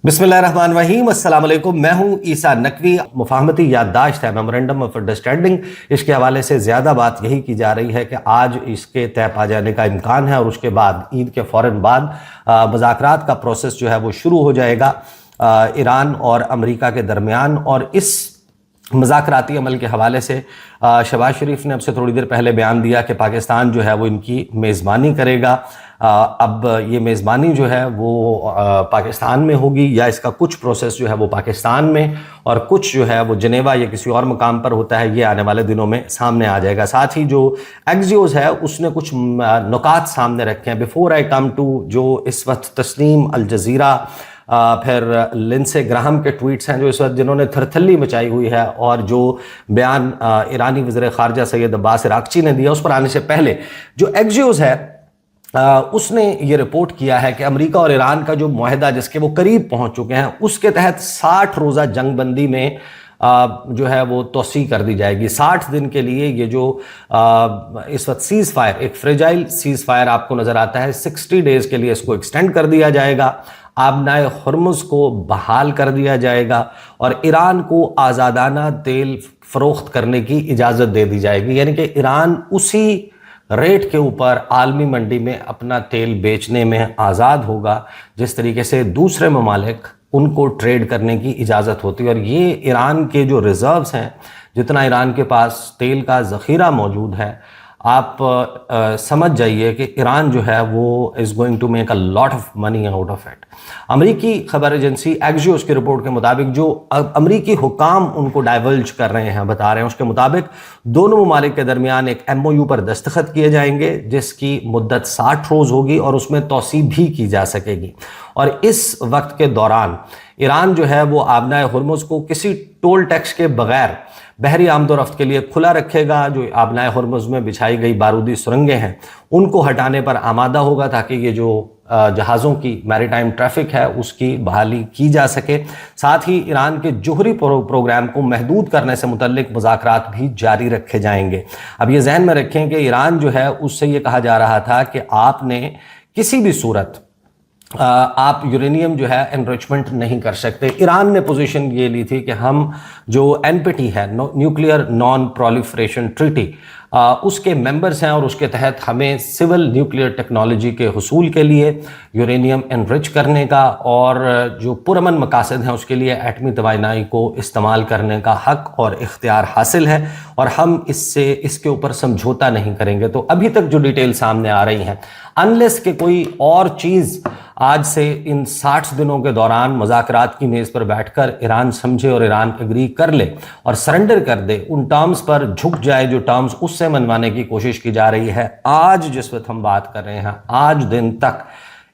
बिस्मिल्लाहिर्रहमानिर्रहीम, अस्सलाम वालेकुम। मैं हूं ईसा नकवी। मुफाहमती याददाश्त है, मेमोरेंडम ऑफ अंडरस्टैंडिंग, इसके हवाले से ज़्यादा बात यही की जा रही है कि आज इसके तय पा जाने का इम्कान है और उसके बाद ईद के फ़ौरन बाद मुज़ाकरात का प्रोसेस जो है वो शुरू हो जाएगा ईरान और अमेरिका के दरमियान। और इस मुज़ाकराती अमल के हवाले से शहबाज शरीफ ने अब से थोड़ी देर पहले बयान दिया कि पाकिस्तान जो है वो इनकी मेज़बानी करेगा। अब ये मेज़बानी जो है वो पाकिस्तान में होगी या इसका कुछ प्रोसेस जो है वो पाकिस्तान में और कुछ जो है वो जनेवा या किसी और मुकाम पर होता है, ये आने वाले दिनों में सामने आ जाएगा। साथ ही जो एक्सियोस है उसने कुछ नुकात सामने रखे हैं। बिफोर आई कम टू जो इस वक्त तस्नीम, अल जज़ीरा, फिर लिंसे ग्राहम के ट्वीट्स हैं जो इस वक्त जिन्होंने थरथल्ली मचाई हुई है, और जो बयान ईरानी वज़ीर ख़ारजा सैयद अब्बास अराग़ची ने दिया, उस पर आने से पहले जो एक्सियोस है उसने ये रिपोर्ट किया है कि अमेरिका और ईरान का जो मुआहदा जिसके वो करीब पहुंच चुके हैं, उसके तहत 60 रोज़ा जंगबंदी में जो है वो तोसी कर दी जाएगी। 60 दिन के लिए ये जो इस वक्त सीज़ फायर, एक फ्रेजाइल सीज़ फायर आपको नज़र आता है, 60 डेज़ के लिए इसको एक्सटेंड कर दिया जाएगा। आबनाए हुर्मुज़ को बहाल कर दिया जाएगा और ईरान को आज़ादाना तेल फ़रोख्त करने की इजाज़त दे दी जाएगी। यानी कि ईरान उसी रेट के ऊपर आलमी मंडी में अपना तेल बेचने में आज़ाद होगा जिस तरीके से दूसरे ममालिक उनको ट्रेड करने की इजाज़त होती है। और ये ईरान के जो रिज़र्व्स हैं, जितना ईरान के पास तेल का ज़ख़ीरा मौजूद है, आप समझ जाइए कि ईरान जो है वो is going to make a lot of money out of it. अमरीकी खबर एजेंसी एक्सियोस की रिपोर्ट के मुताबिक जो अमरीकी हुकाम उनको डाइवल्ज कर रहे हैं, बता रहे हैं, उसके मुताबिक दोनों ममालिक के दरमियान एक MOU पर दस्तखत किए जाएंगे जिसकी मुद्दत 60 रोज़ होगी और उसमें तोसी भी की जा सकेगी। और इस वक्त के दौरान ईरान जो है वो आबनाए हुर्मुज़ को किसी टोल टैक्स के बगैर बहरी आमदोरफ्त के लिए खुला रखेगा। जो आबनाए हुर्मुज़ में बिछाई गई बारूदी सुरंगें हैं उनको हटाने पर आमादा होगा ताकि ये जो जहाज़ों की मैरीटाइम ट्रैफिक है उसकी बहाली की जा सके। साथ ही ईरान के जोहरी प्रोग्राम को महदूद करने से मुतल्लिक मुज़ाकरात भी जारी रखे जाएंगे। अब ये जहन में रखें कि ईरान जो है उससे ये कहा जा रहा था कि आपने किसी भी सूरत आप यूरेनियम जो है एनरिचमेंट नहीं कर सकते। ईरान ने पोजीशन ये ली थी कि हम जो NPT है, न्यूक्लियर नॉन प्रोलिफरेशन ट्रीटी, उसके मेंबर्स हैं और उसके तहत हमें सिविल न्यूक्लियर टेक्नोलॉजी के हुसूल के लिए यूरेनियम एनरिच करने का और जो पुरअमन मकासद हैं उसके लिए एटमी तवानाई को इस्तेमाल करने का हक और इख्तियार हासिल है और हम इसके ऊपर समझौता नहीं करेंगे। तो अभी तक जो डिटेल सामने आ रही हैं, अनलेस के कोई और चीज़ आज से इन 60 दिनों के दौरान मुज़ाकरात की मेज़ पर बैठकर ईरान समझे और ईरान एग्री कर ले और सरेंडर कर दे, उन टर्म्स पर झुक जाए जो टर्म्स उससे मनवाने की कोशिश की जा रही है। आज जिस वक्त हम बात कर रहे हैं, आज दिन तक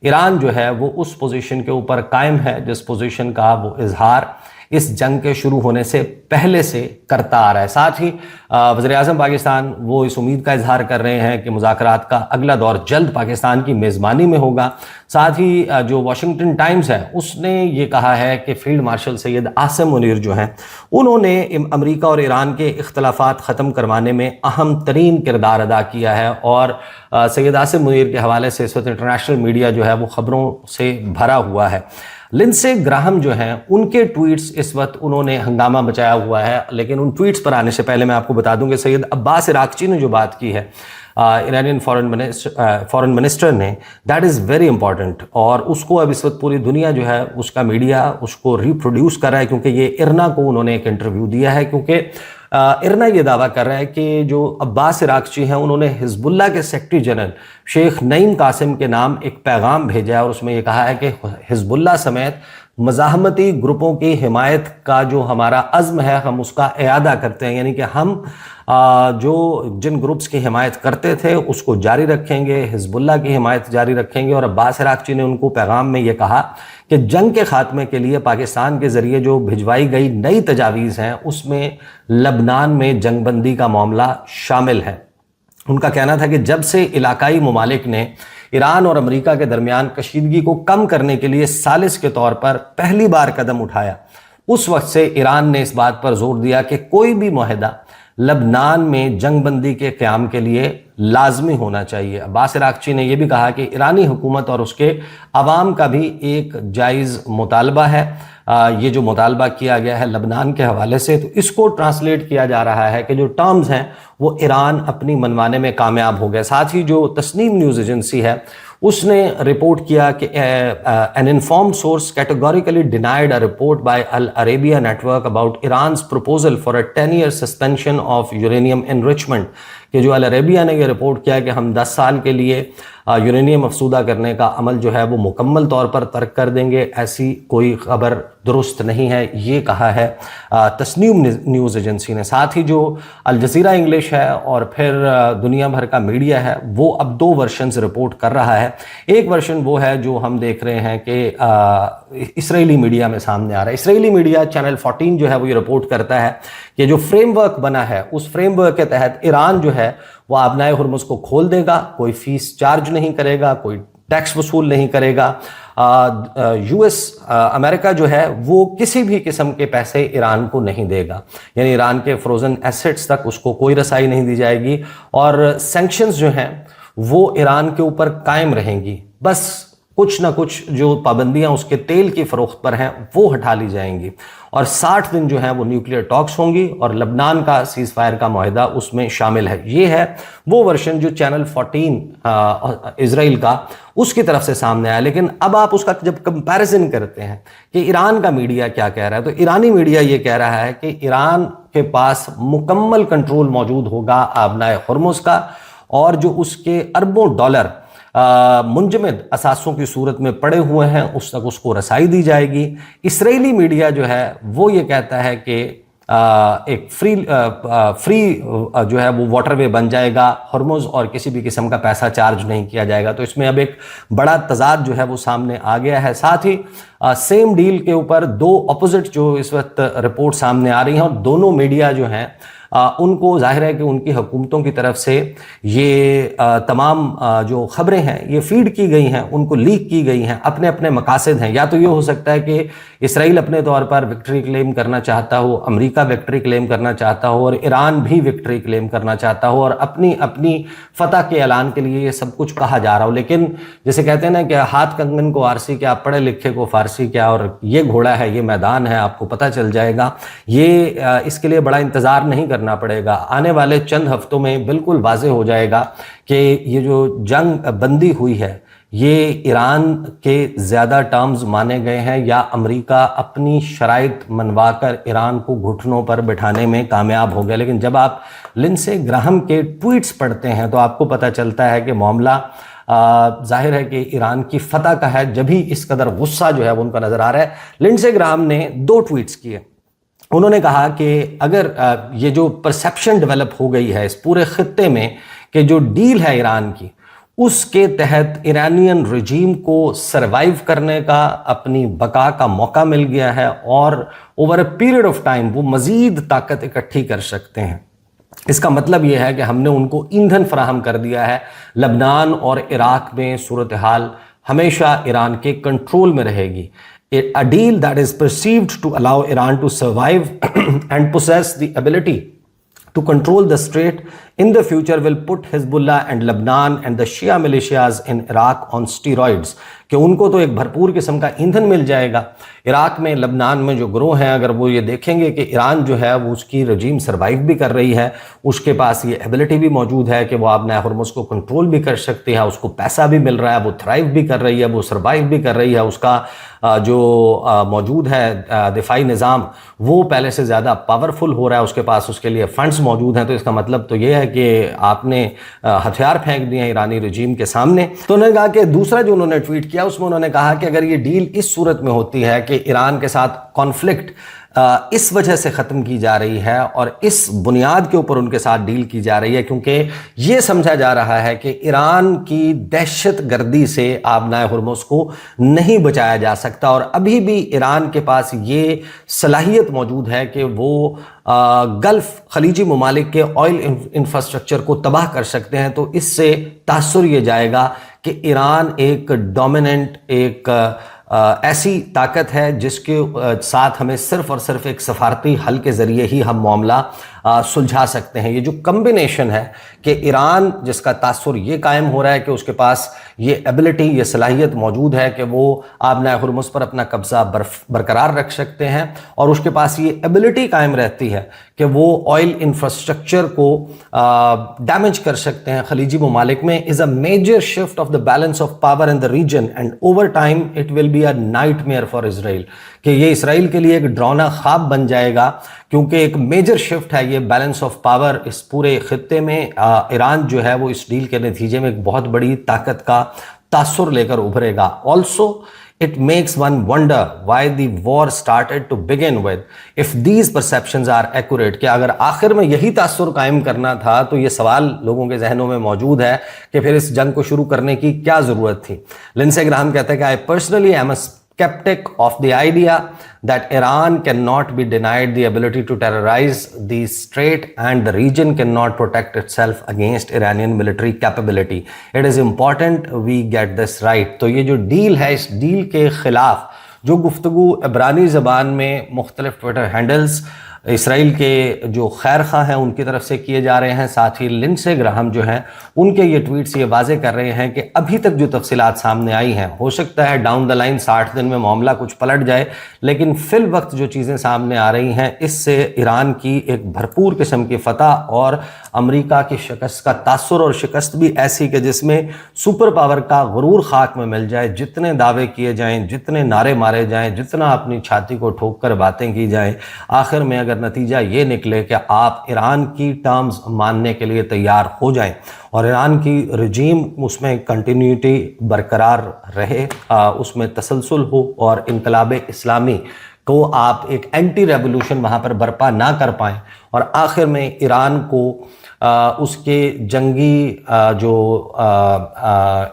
ईरान जो है वो उस पोजीशन के ऊपर कायम है जिस पोजीशन का वो इजहार इस जंग के शुरू होने से पहले से करता आ रहा है। साथ ही वज़ीर-ए-आज़म पाकिस्तान वो इस उम्मीद का इजहार कर रहे हैं कि मुज़ाकरात का अगला दौर जल्द पाकिस्तान की मेज़बानी में होगा। साथ ही जो वाशिंगटन टाइम्स है उसने ये कहा है कि फील्ड मार्शल सैयद आसिम मुनीर जो हैं उन्होंने अमेरिका और ईरान के इख्तलाफात ख़त्म करवाने में अहम तरीन किरदार अदा किया है। और सैयद आसिम मुनीर के हवाले से इस वक्त इंटरनेशनल मीडिया जो है वो ख़बरों से भरा हुआ है। लिंसे ग्राहम जो हैं उनके ट्वीट्स इस वक्त उन्होंने हंगामा मचाया हुआ है, लेकिन उन ट्वीट्स पर आने से पहले मैं आपको बता दूं कि सैयद अब्बास अराग़ची ने जो बात की है ईरानियन फॉरेन मिनिस्टर ने, दैट इज़ वेरी इंपॉर्टेंट और उसको अब इस वक्त पूरी दुनिया जो है उसका मीडिया उसको रिप्रोड्यूस कर रहा है, क्योंकि ये इरना को उन्होंने एक इंटरव्यू दिया है। क्योंकि इरना ये दावा कर रहा है कि जो अब्बास अराग़ची हैं उन्होंने हिज़्बुल्लाह के सेक्रेटरी जनरल शेख नईम कासिम के नाम एक पैगाम भेजा है और उसमें ये कहा है कि हिज़्बुल्लाह समेत मज़ाहमती ग्रुपों की हिमायत का जो हमारा अज़्म है हम उसका इआदा करते हैं। यानी कि हम जो जिन ग्रुप्स की हिमायत करते थे उसको जारी रखेंगे, हिज़्बुल्लाह की हिमायत जारी रखेंगे। और अब्बास अराग़ची ने उनको पैगाम में ये कहा कि जंग के ख़ात्मे के लिए पाकिस्तान के ज़रिए जो भिजवाई गई नई तजावीज़ हैं उसमें लबनान में जंगबंदी का मामला शामिल है। उनका कहना था कि जब से इलाकाई ममालिक ने ईरान और अमेरिका के दरमियान कशीदगी को कम करने के लिए सालिस के तौर पर पहली बार कदम उठाया, उस वक्त से ईरान ने इस बात पर जोर दिया कि कोई भी मुआहदा لبنان میں جنگ بندی کے قیام کے لیے لازمی ہونا چاہیے۔ عباس عراقچی نے یہ بھی کہا کہ ایرانی حکومت اور اس کے عوام کا بھی ایک جائز مطالبہ ہے، یہ جو مطالبہ کیا گیا ہے لبنان کے حوالے سے، تو اس کو ٹرانسلیٹ کیا جا رہا ہے کہ جو ٹرمز ہیں وہ ایران اپنی منوانے میں کامیاب ہو گئے۔ ساتھ ہی جو تسنیم نیوز ایجنسی ہے اس نے رپورٹ کیا کہ an informed source categorically denied a report by Al Arabiya Network about Iran's proposal for a 10-year suspension of uranium enrichment، کہ جو العربیہ نے یہ رپورٹ کیا کہ ہم 10 سال کے لیے یورینیم افزودہ کرنے کا عمل جو ہے وہ مکمل طور پر ترک کر دیں گے، ایسی کوئی خبر درست نہیں ہے، یہ کہا ہے تسنیم نیوز ایجنسی نے۔ ساتھ ہی جو الجزیرہ انگلش ہے اور پھر دنیا بھر کا میڈیا ہے وہ اب 2 ورشنز رپورٹ کر رہا ہے۔ ایک ورشن وہ ہے جو ہم دیکھ رہے ہیں کہ اسرائیلی میڈیا میں سامنے آ رہا ہے۔ اسرائیلی میڈیا چینل 14 جو ہے وہ یہ رپورٹ کرتا ہے کہ جو فریم ورک بنا ہے اس فریم ورک کے تحت ایران جو ہے وہ آبنائے ہرمز کو کھول دے گا، کوئی فیس چارج نہیں کرے گا، کوئی ٹیکس وصول نہیں کرے گا، امریکہ جو ہے وہ کسی بھی قسم کے پیسے ایران کو نہیں دے گا، یعنی ایران کے فروزن ایسٹس تک اس کو کوئی رسائی نہیں دی جائے گی، اور سینکشنز جو ہیں وہ ایران کے اوپر قائم رہیں گی، بس کچھ نہ کچھ جو پابندیاں اس کے تیل کی فروخت پر ہیں وہ ہٹا لی جائیں گی، اور 60 دن جو ہیں وہ نیوکلیئر ٹاکس ہوں گی، اور لبنان کا سیز فائر کا معاہدہ اس میں شامل ہے۔ یہ ہے وہ ورشن جو چینل 14 اسرائیل کا اس کی طرف سے سامنے آیا۔ لیکن اب آپ اس کا جب کمپیریزن کرتے ہیں کہ ایران کا میڈیا کیا کہہ رہا ہے، تو ایرانی میڈیا یہ کہہ رہا ہے کہ ایران کے پاس مکمل کنٹرول موجود ہوگا آبنائے ہرمز کا، اور جو اس کے اربوں ڈالر منجمد اثاثوں کی صورت میں پڑے ہوئے ہیں اس تک اس کو رسائی دی جائے گی۔ اسرائیلی میڈیا جو ہے وہ یہ کہتا ہے کہ ایک فری جو ہے وہ واٹر وے بن جائے گا ہرمز، اور کسی بھی قسم کا پیسہ چارج نہیں کیا جائے گا۔ تو اس میں اب ایک بڑا تضاد جو ہے وہ سامنے آ گیا ہے۔ ساتھ ہی سیم ڈیل کے اوپر 2 اپوزٹ جو اس وقت رپورٹ سامنے آ رہی ہیں، اور دونوں میڈیا جو ہیں ان کو ظاہر ہے کہ ان کی حکومتوں کی طرف سے یہ تمام جو خبریں ہیں یہ فیڈ کی گئی ہیں، ان کو لیک کی گئی ہیں، اپنے اپنے مقاصد ہیں۔ یا تو یہ ہو سکتا ہے کہ اسرائیل اپنے طور پر وکٹری کلیم کرنا چاہتا ہو، امریکہ وکٹری کلیم کرنا چاہتا ہو، اور ایران بھی وکٹری کلیم کرنا چاہتا ہو، اور اپنی فتح کے اعلان کے لیے یہ سب کچھ کہا جا رہا ہو۔ لیکن جیسے کہتے ہیں نا کہ ہاتھ کنگن کو آرسی کیا، پڑھے لکھے کو فارسی کیا، اور یہ گھوڑا ہے، یہ میدان ہے، آپ کو پتہ چل جائے گا۔ یہ اس کے لیے بڑا انتظار نہیں کرنا پڑے گا، آنے والے چند ہفتوں میں بالکل واضح ہو جائے گا کہ یہ جو جنگ بندی ہوئی ہے یہ ایران کے زیادہ ٹرمز مانے گئے ہیں، یا امریکہ اپنی شرائط منوا کر ایران کو گھٹنوں پر بٹھانے میں کامیاب ہو گیا۔ لیکن جب آپ لنسے گراہم کے ٹویٹس پڑھتے ہیں تو آپ کو پتہ چلتا ہے کہ معاملہ ظاہر ہے کہ ایران کی فتح کا ہے، جبھی اس قدر غصہ جو ہے وہ ان کا نظر آ رہا ہے۔ لنسے گراہم نے 2 ٹویٹس کیے۔ انہوں نے کہا کہ اگر یہ جو پرسیپشن ڈیولپ ہو گئی ہے اس پورے خطے میں کہ جو ڈیل ہے ایران کی اس کے تحت ایرانین رجیم کو سروائیو کرنے کا، اپنی بقا کا موقع مل گیا ہے، اور over a period of time وہ مزید طاقت اکٹھی کر سکتے ہیں۔ اس کا مطلب یہ ہے کہ ہم نے ان کو ایندھن فراہم کر دیا ہے، لبنان اور عراق میں صورتحال ہمیشہ ایران کے کنٹرول میں رہے گی۔ A deal that is perceived to allow Iran to survive and possess the ability to control the strait in the future will put Hezbollah and Lebanon and the Shia militias in Iraq on steroids، کہ ان کو تو ایک بھرپور قسم کا ایندھن مل جائے گا۔ عراق میں، لبنان میں جو گروہ ہیں اگر وہ یہ دیکھیں گے کہ ایران جو ہے وہ اس کی رجیم سروائیو بھی کر رہی ہے، اس کے پاس یہ ایبلٹی بھی موجود ہے کہ وہ آبنائے ہرمز کو کنٹرول بھی کر سکتی ہے، اس کو پیسہ بھی مل رہا ہے، وہ تھرائیو بھی کر رہی ہے، وہ سروائیو بھی کر رہی ہے، اس کا جو موجود ہے دفاعی نظام وہ پہلے سے زیادہ پاورفل ہو رہا ہے، اس کے پاس اس کے لیے فنڈز موجود ہیں۔ تو اس کا مطلب تو یہ ہے کہ آپ نے ہتھیار پھینک دیے ہیں ایرانی رجیم کے سامنے۔ تو انہوں نے کہا کہ دوسرا جو انہوں نے ٹویٹ کیا اس میں انہوں نے کہا کہ اگر یہ ڈیل اس صورت میں ہوتی ہے کہ ایران کے ساتھ کانفلکٹ اس وجہ سے ختم کی جا رہی ہے اور اس بنیاد کے اوپر ان کے ساتھ ڈیل کی جا رہی ہے کیونکہ یہ سمجھا جا رہا ہے کہ ایران کی دہشت گردی سے آبنائے ہرمز کو نہیں بچایا جا سکتا، اور ابھی بھی ایران کے پاس یہ صلاحیت موجود ہے کہ وہ گلف خلیجی ممالک کے آئل انفراسٹرکچر کو تباہ کر سکتے ہیں۔ تو اس سے تاثر یہ جائے گا کہ ایران ایک ڈومیننٹ، ایک ایسی طاقت ہے جس کے ساتھ ہمیں صرف اور صرف ایک سفارتی حل کے ذریعے ہی ہم معاملہ सुलझा सकते हैं। ये जो कम्बिनेशन है कि ईरान जिसका तासुर ये कायम हो रहा है कि उसके पास ये एबिलिटी, ये सलाहियत मौजूद है कि वो आबनाए हुर्मुज़ पर अपना कब्ज़ा बरकरार रख सकते हैं, और उसके पास ये एबिलिटी कायम रहती है कि वो ऑयल इंफ्रास्ट्रक्चर को डैमेज कर सकते हैं खलीजी ममालिक में, is a major shift of the balance of power in the region, and over time it will be a nightmare for Israel, कि ये इसराइल के लिए एक डरावना ख्वाब बन जाएगा, क्योंकि एक मेजर शिफ्ट है ये बैलेंस ऑफ पावर इस पूरे खित्ते में। ईरान जो है वो इस डील के नतीजे में एक बहुत बड़ी ताकत का तासुर लेकर उभरेगा। Also it makes one wonder why the war started to begin with, if these perceptions are accurate, कि अगर आखिर में यही तासुर कायम करना था तो ये सवाल लोगों के जहनों में मौजूद है कि फिर इस जंग को शुरू करने की क्या ज़रूरत थी। लिंडसे ग्राहम कहते हैं कि I personally am a skeptic of the idea that Iran cannot be denied the ability to terrorize the strait and the region cannot protect itself against Iranian military capability. It is important we get this right. तो ये जो deal है, इस deal के खिलाफ जो गुफ्तगू इब्रानी ज़बान में मुख्तलिफ ट्विटर हैंडल्स इसराइल के जो खैर खां हैं उनकी तरफ से किए जा रहे हैं, साथ ही लिंडसे ग्राहम जो हैं उनके ये ट्वीट्स ये वाजे कर रहे हैं कि अभी तक जो तफसीलात सामने आई हैं, हो सकता है डाउन द लाइन 60 दिन में मामला कुछ पलट जाए, लेकिन फिल वक्त जो चीज़ें सामने आ रही हैं इससे ईरान की एक भरपूर किस्म की फतह और अमेरिका की शिकस्त का तासुर, और शिकस्त भी ऐसी कि जिसमें सुपर पावर का गुरूर खाक में मिल जाए, जितने दावे किए जाएं, जितने नारे मारे जाएं, जितना अपनी छाती को ठोक कर बातें की जाएं, आखिर में अगर नतीजा ये निकले कि आप ईरान की टर्म्स मानने के लिए तैयार हो जाएं और ईरान की रजीम उसमें कंटिन्यूटी बरकरार रहे, उसमें तसलसल हो और इनकलाब इस्लामी को आप एक एंटी रेवोल्यूशन वहाँ पर बर्पा ना कर पाएं, और आखिर में ईरान को उसके जंगी जो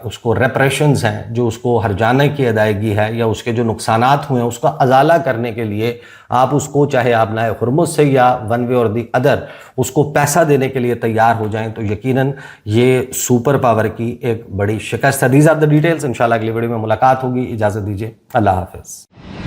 उसको रेप्रेशंस हैं, जो उसको हर्जाने की अदायगी है या उसके जो नुकसानात हुए हैं उसका अजाला करने के लिए आप उसको चाहे आबनाए हुर्मुज़ से या वन वे और दी अदर उसको पैसा देने के लिए तैयार हो जाएं, तो यकीनन ये सुपर पावर की एक बड़ी शिकस्त है। These are the details. इंशाल्लाह अगली वीडियो में मुलाकात होगी। इजाज़त दीजिए। अल्लाह हाफ़िज़।